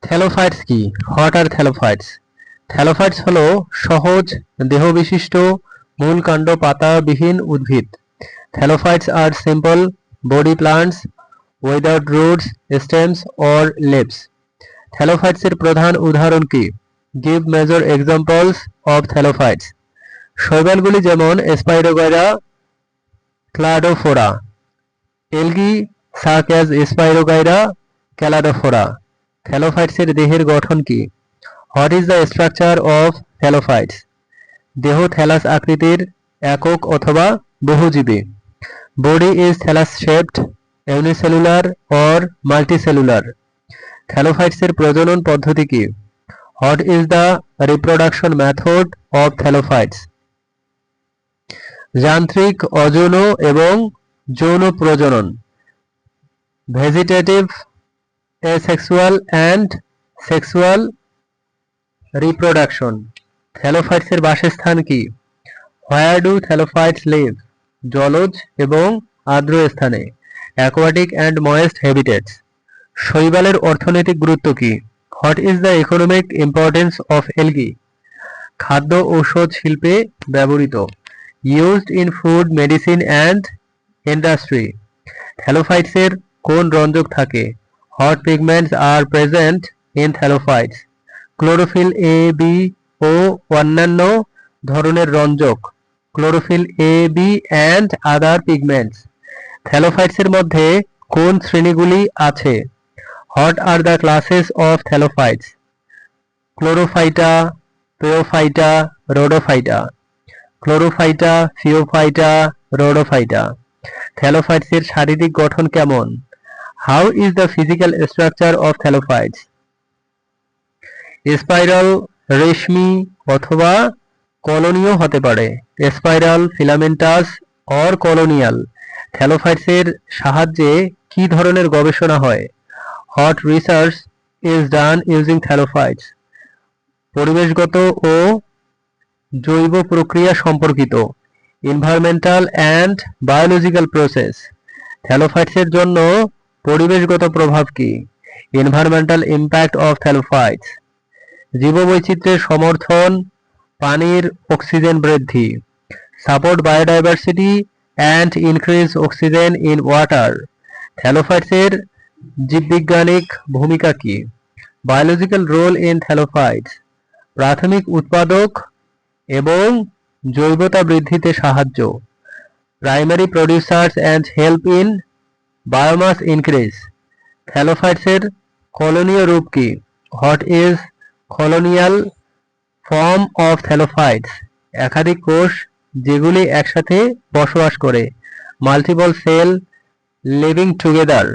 থ্যালোফাইটস কি? What are থ্যালোফাইটস? থ্যালোফাইটস হলো সহজ দেহবিশিষ্ট মূল কাণ্ড পাতাবিহীন উদ্ভিদ। Thallophytes are simple body plants without roots, stems or leaves. থ্যালোফাইটসের প্রধান উদাহরণ কি? Give major examples of thallophytes. শৈবালগুলি যেমন spirogyra, cladophora. Algae such as spirogyra, cladophora. থ্যালোফাইটসের দেহের গঠন কি? What is the structure of thallophytes? দেহ থ্যালাস আকৃতির, একক অথবা বহুজীবী। Body is thallus shaped, unicellular or multicellular. থ্যালোফাইটসের প্রজনন পদ্ধতি কি? What is the reproduction method of thallophytes? যান্ত্রিক, অযৌন এবং যৌন প্রজনন। Vegetative, asexual and sexual reproduction. থ্যালোফাইটসের বাসস্থান কি? Where do thallophytes live? জলজ এবং আর্দ্র স্থানে। Aquatic and moist habitats. শৈবালের অর্থনৈতিক গুরুত্ব কি? What is the economic importance of algae? খাদ্য ঔষধ শিল্পে ব্যবহৃত। Used in food, medicine and industry. থ্যালোফাইটসের কোন রঞ্জক থাকে? What pigments are present in thallophytes? Chlorophyll A, B ও অন্যান্য ধরনের রঞ্জক। Chlorophyll A, B and other pigments. থ্যালোফাইটসের মধ্যে কোন শ্রেণীগুলি আছে? What are the classes of thallophytes? ক্লোরোফাইটা, পেওফাইটা, রোডোফাইটা। ক্লোরোফাইটা, ফিওফাইটা, রোডোফাইটা। থ্যালোফাইটসের শারীরিক গঠন কেমন? How is the physical structure of thallophytes? Spiral, রেশমি অথবা কলোনীয় হতে পারে। Spiral, filamentous or colonial. থ্যালোফাইটসের সাহায্যে কি ধরনের গবেষণা হয়? What research is done using thallophytes? পরিবেশগত ও জৈব প্রক্রিয়া সম্পর্কিত। Environmental and biological process. থ্যালোফাইটসের জন্য পরিবেশগত প্রভাব কি? Environmental impact of thallophytes. জীববৈচিত্র্যের সমর্থন, পানির অক্সিজেন বৃদ্ধি। Support biodiversity and increase oxygen in water. থ্যালোফাইটসের জীববিজ্ঞানিক ভূমিকা কি? Biological role in thallophytes. প্রাথমিক উৎপাদক এবং জৈবতা বৃদ্ধিতে সাহায্য। Primary producers and help in biomass increase. থ্যালোফাইটসের কলোনীয় রূপ কি? What is colonial form of thallophytes? একাধিক কোষ যেগুলি একসাথে বসবাস করে। Multiple cell living together.